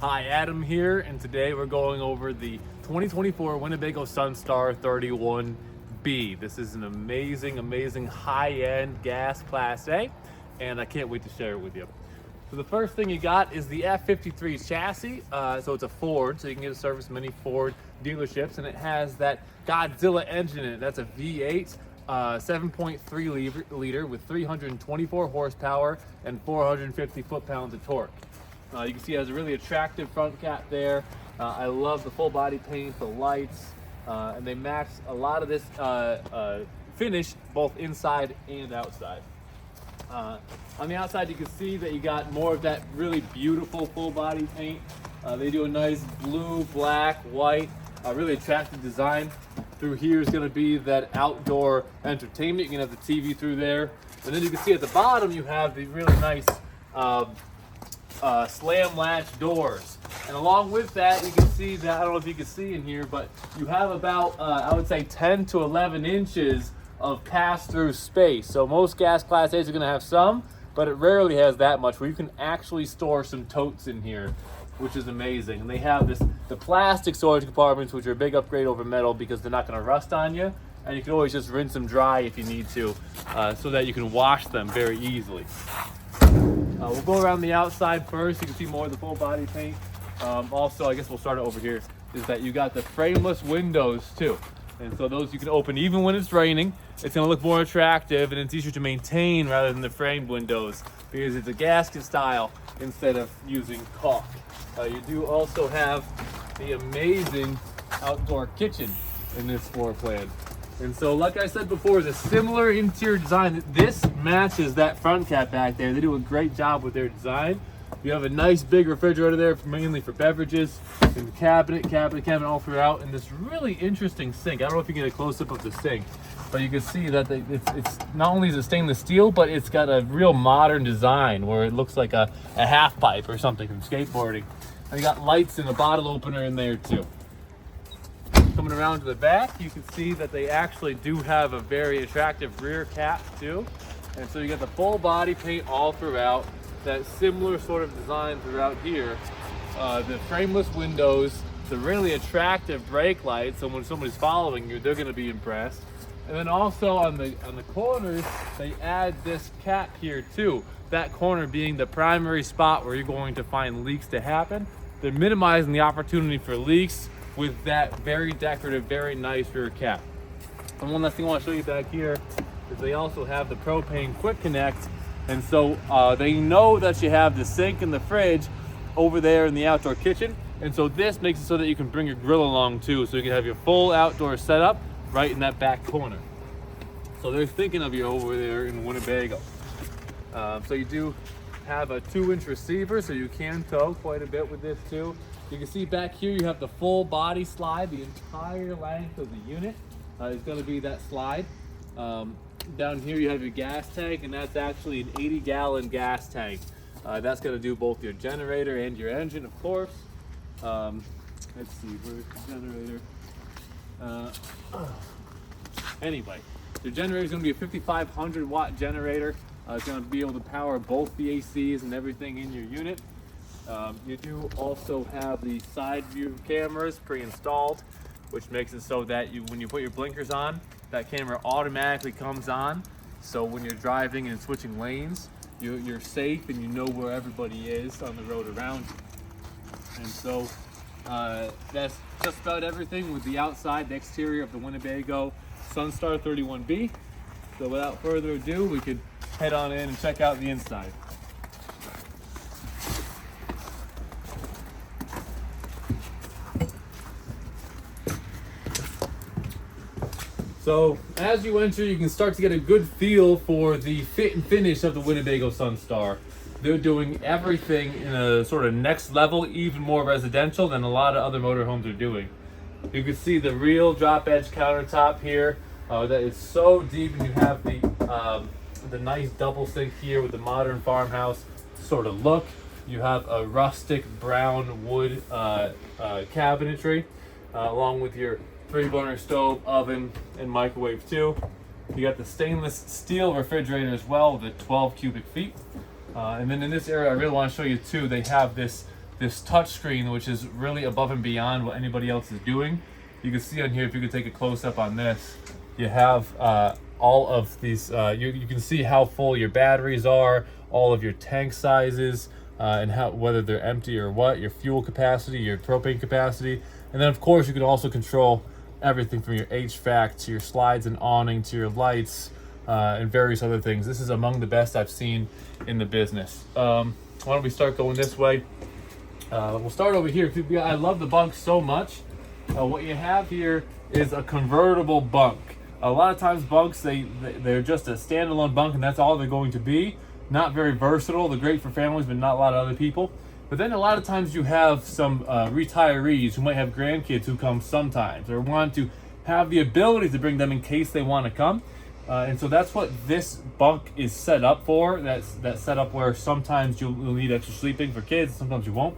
Hi, Adam here, and today we're going over the 2024 Winnebago Sunstar 31B. This is an amazing high-end gas Class A, and I can't wait to share it with you. So the first thing you got is the F53 chassis. So it's a Ford, so you can get a service many Ford dealerships, and it has that Godzilla engine in it. That's a V8. 7.3 liter with 324 horsepower and 450 foot-pounds of torque. You can see it has a really attractive front cap there. I love the full body paint, the lights, and they match a lot of this finish both inside and outside. On the outside, you can see that you got more of that really beautiful full body paint. They do a nice blue, black, white, really attractive design. Through here is going to be that outdoor entertainment. You can have the TV through there. And then you can see at the bottom you have the really nice slam latch doors. And along with that, you can see that, I don't know if you can see in here, but you have about, I would say 10 to 11 inches of pass-through space. So most gas Class A's are going to have some, but it rarely has that much, where you can actually store some totes in here, which is amazing. And they have the plastic storage compartments, which are a big upgrade over metal because they're not going to rust on you, and you can always just rinse them dry if you need to, so that you can wash them very easily. We'll go around the outside first. You can see more of the full body paint. Also, I guess we'll start it over here, is that you got the frameless windows too. And so those you can open even when it's raining. It's going to look more attractive, and it's easier to maintain rather than the framed windows because it's a gasket style instead of using caulk. You do also have the amazing outdoor kitchen in this floor plan. And so, like I said before, the similar interior design, this matches that front cap back there. They do a great job with their design. You have a nice big refrigerator there, mainly for beverages, and the cabinet all throughout, and this really interesting sink. I don't know if you get a close-up of the sink, but you can see that it's not only is it stainless steel, but it's got a real modern design where it looks like a half pipe or something from skateboarding. And you got lights and a bottle opener in there too. Coming around to the back, you can see that they actually do have a very attractive rear cap too. And so you got the full body paint all throughout, that similar sort of design throughout here. The frameless windows, the really attractive brake lights, so when somebody's following you, they're gonna be impressed. And then also on the corners, they add this cap here too. That corner being the primary spot where you're going to find leaks to happen. They're minimizing the opportunity for leaks with that very decorative, very nice rear cap. And one last thing I want to show you back here is they also have the propane quick connect. And so they know that you have the sink and the fridge over there in the outdoor kitchen. And so this makes it so that you can bring your grill along too. So you can have your full outdoor setup right in that back corner. So they're thinking of you over there in Winnebago. So you do have a 2-inch receiver, so you can tow quite a bit with this too. You can see back here you have the full body slide. The entire length of the unit is going to be that slide. Down here you have your gas tank, and that's actually an 80-gallon gas tank. That's going to do both your generator and your engine, of course. Let's see, where's the generator? Anyway, the generator is going to be a 5,500 watt generator. It's going to be able to power both the ACs and everything in your unit. You do also have the side view cameras pre-installed, which makes it so that when you put your blinkers on, that camera automatically comes on. So when you're driving and switching lanes, you're safe and you know where everybody is on the road around you. And so that's just about everything with the outside, the exterior of the Winnebago Sunstar 31B. So without further ado, we could head on in and check out the inside. So as you enter, you can start to get a good feel for the fit and finish of the Winnebago Sunstar. They're doing everything in a sort of next level, even more residential than a lot of other motorhomes are doing. You can see the real drop edge countertop here. That is so deep, and you have the nice double sink here with the modern farmhouse sort of look. You have a rustic brown wood cabinetry, along with your 3-burner stove, oven, and microwave too. You got the stainless steel refrigerator as well with 12 cubic feet. And then in this area, I really want to show you too, they have this this touch screen, which is really above and beyond what anybody else is doing. You can see on here, if you could take a close up on this, you have all of these, you can see how full your batteries are, all of your tank sizes, and whether they're empty or what, your fuel capacity, your propane capacity. And then of course you can also control everything from your HVAC to your slides and awning to your lights, and various other things. This is among the best I've seen in the business. Why don't we start going this way? We'll start over here. I love the bunk so much. What you have here is a convertible bunk. A lot of times bunks, they're just a standalone bunk and that's all they're going to be. Not very versatile. They're great for families, but not a lot of other people. But then a lot of times you have some retirees who might have grandkids who come sometimes, or want to have the ability to bring them in case they want to come. And so that's what this bunk is set up for. That's set up where sometimes you'll need extra sleeping for kids, sometimes you won't.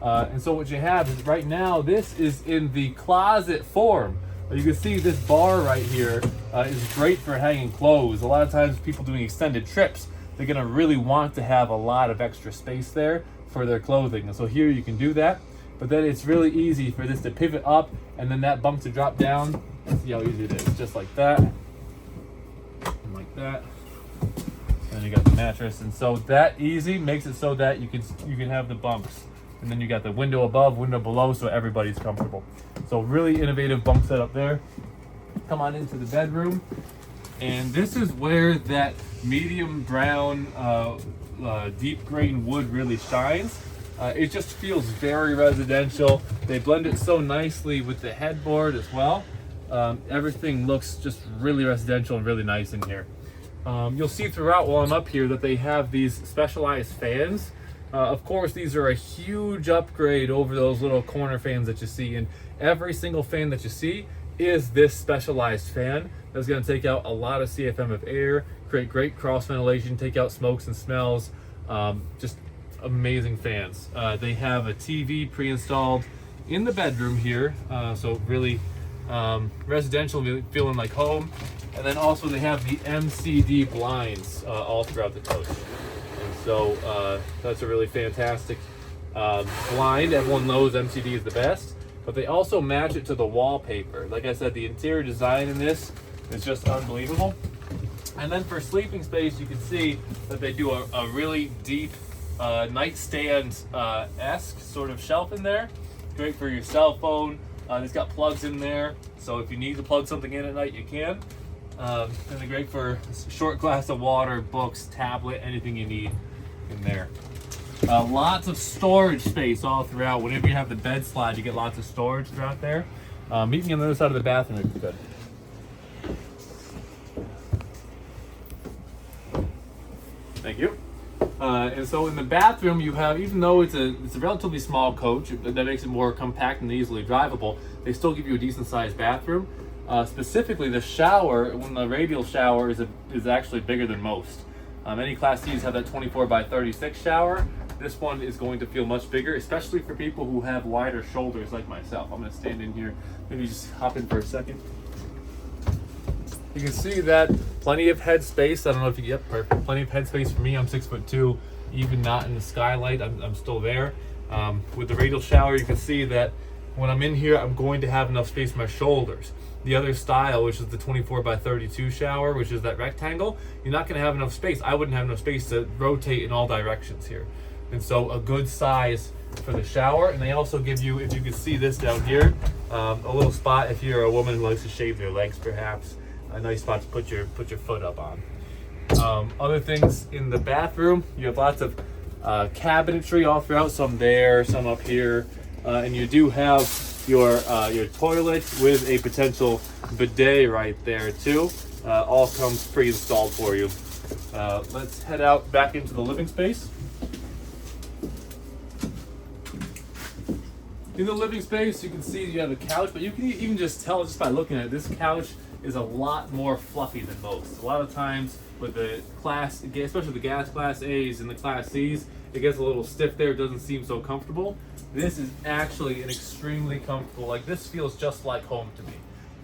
And so what you have is right now, this is in the closet form. You can see this bar right here is great for hanging clothes. A lot of times people doing extended trips, they're gonna really want to have a lot of extra space there for their clothing. And so here you can do that, but then it's really easy for this to pivot up and then that bunk to drop down. See how easy it is, just like that, and like that. And then you got the mattress, and so that easy makes it so that you can have the bunks. And then you got the window above, window below, so everybody's comfortable. So really innovative bunk setup there. Come on into the bedroom. And this is where that medium brown, deep grain wood really shines. It just feels very residential. They blend it so nicely with the headboard as well. Everything looks just really residential and really nice in here. You'll see throughout while I'm up here that they have these specialized fans. Of course, these are a huge upgrade over those little corner fans that you see, and every single fan that you see is this specialized fan that's going to take out a lot of CFM of air, create great cross ventilation, take out smokes and smells. Just amazing fans. They have a TV pre-installed in the bedroom here, so really residential, feeling like home. And then also they have the MCD blinds all throughout the coach. So that's a really fantastic blind. Everyone knows MCD is the best, but they also match it to the wallpaper. Like I said, the interior design in this is just unbelievable. And then for sleeping space, you can see that they do a really deep nightstand-esque sort of shelf in there. Great for your cell phone. It's got plugs in there, so if you need to plug something in at night, you can. And they're great for a short glass of water, books, tablet, anything you need in there. Lots of storage space all throughout. Whenever you have the bed slide, you get lots of storage throughout there. Meet me on the other side of the bathroom if you could. Thank you. And so in the bathroom you have, even though it's a relatively small coach, that makes it more compact and easily drivable, they still give you a decent sized bathroom. Specifically the shower, when the radial shower is actually bigger than most. Many Class C's have that 24 by 36 shower. This one is going to feel much bigger, especially for people who have wider shoulders like myself. I'm going to stand in here, maybe just hop in for a second. You can see that plenty of head space. I don't know if you get perfect. Plenty of head space for me. I'm 6'2", even not in the skylight. I'm still there. With the radial shower, you can see that when I'm in here, I'm going to have enough space for my shoulders. The other style, which is the 24 by 32 shower, which is that rectangle, you're not going to have enough space. I wouldn't have enough space to rotate in all directions here. And so a good size for the shower. And they also give you, if you can see this down here, a little spot if you're a woman who likes to shave their legs perhaps. A nice spot to put your foot up on. Other things in the bathroom, you have lots of cabinetry all throughout, some there, some up here. And you do have your toilet with a potential bidet right there too. All comes pre-installed for you. Let's head out back into the living space. In the living space, you can see you have a couch, but you can even just tell just by looking at it, this couch is a lot more fluffy than most. A lot of times with the class, especially the gas class A's and the class C's, it gets a little stiff there, it doesn't seem so comfortable. This is actually an extremely comfortable, like this feels just like home to me.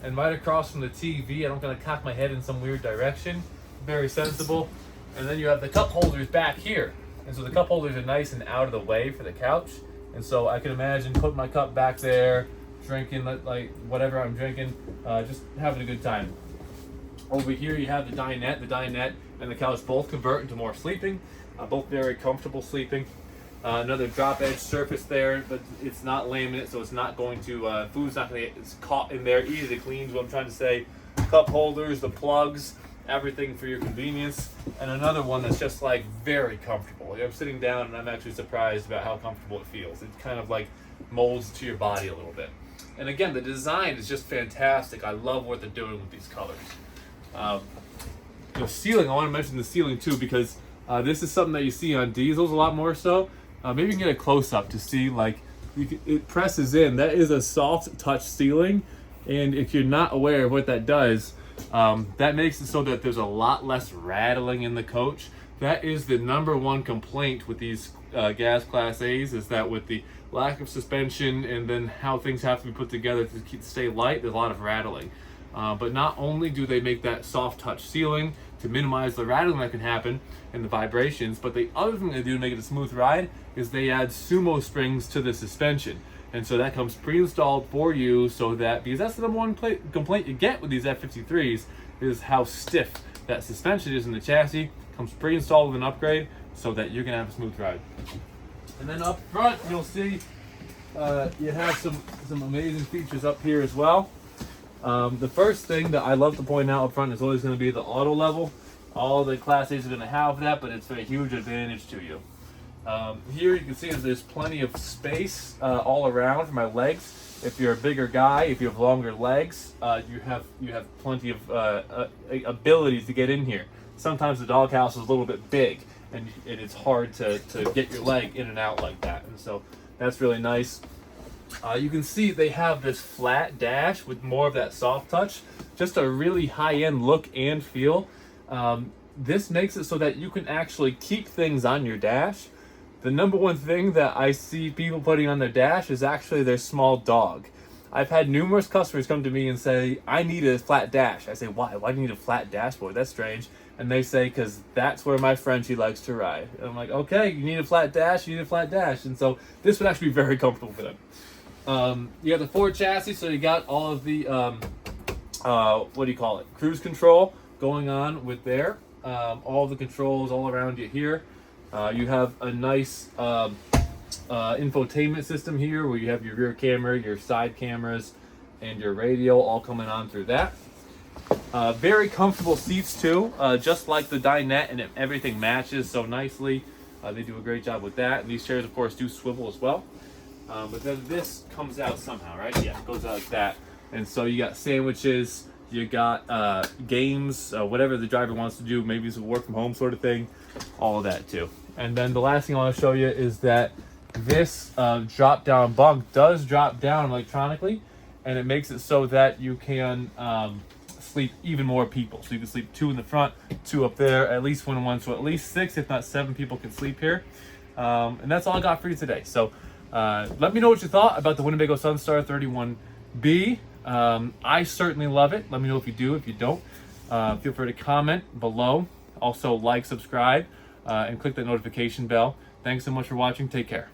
And right across from the TV, I don't gotta cock my head in some weird direction. Very sensible. And then you have the cup holders back here. And so the cup holders are nice and out of the way for the couch. And so I can imagine putting my cup back there, drinking like whatever I'm drinking, just having a good time. Over here you have the dinette. The dinette and the couch both convert into more sleeping, both very comfortable sleeping. Another drop edge surface there, but it's not laminate, so it's not going to, food's not going to get caught in there, easy to clean is what I'm trying to say. Cup holders, the plugs, everything for your convenience. And another one that's just like very comfortable. I'm sitting down and I'm actually surprised about how comfortable it feels. It kind of like molds to your body a little bit. And again, the design is just fantastic. I love what they're doing with these colors. The ceiling, I want to mention the ceiling too, because this is something that you see on diesels a lot more so. Maybe you can get a close-up to see, like, it presses in. That is a soft touch ceiling, and if you're not aware of what that does, that makes it so that there's a lot less rattling in the coach. That is the #1 complaint with these gas class A's, is that with the lack of suspension and then how things have to be put together to stay light, there's a lot of rattling. But not only do they make that soft touch ceiling to minimize the rattling that can happen and the vibrations, but the other thing they do to make it a smooth ride is they add Sumo springs to the suspension. And so that comes pre-installed for you, so that, because that's the #1 complaint you get with these F53s, is how stiff that suspension is in the chassis. Comes pre-installed with an upgrade so that you can have a smooth ride. And then up front, you'll see you have some amazing features up here as well. The first thing that I love to point out up front is always going to be the auto level. All the Class A's are going to have that, but it's a huge advantage to you. Here you can see there's plenty of space all around for my legs. If you're a bigger guy, if you have longer legs, you have plenty of abilities to get in here. Sometimes the doghouse is a little bit big, and it's hard to get your leg in and out like that. And so that's really nice. You can see they have this flat dash with more of that soft touch. Just a really high-end look and feel. This makes it so that you can actually keep things on your dash. The #1 thing that I see people putting on their dash is actually their small dog. I've had numerous customers come to me and say, I need a flat dash. I say, why? Why do you need a flat dashboard? That's strange. And they say, because that's where my Frenchie likes to ride. And I'm like, okay, you need a flat dash, you need a flat dash. And so this would actually be very comfortable for them. You got the Ford chassis, so you got all of the, what do you call it? Cruise control going on with there. All the controls all around you here. You have a nice infotainment system here where you have your rear camera, your side cameras, and your radio all coming on through that. Very comfortable seats too, just like the dinette, and everything matches so nicely. They do a great job with that. And these chairs, of course, do swivel as well. But then this comes out somehow, right? Yeah, it goes out like that. And so you got sandwiches, you got games, whatever the driver wants to do, maybe it's a work from home sort of thing, all of that too. And then the last thing I want to show you is that this drop down bunk does drop down electronically, and it makes it so that you can sleep even more people. So you can sleep 2 in the front, 2 up there, at least 1 and 1, so at least 6, if not 7 people can sleep here. And that's all I got for you today. So let me know what you thought about the Winnebago Sunstar 31B. I certainly love it. Let me know if you do. If you don't, feel free to comment below. Also like, subscribe, and click that notification bell. Thanks so much for watching. Take care.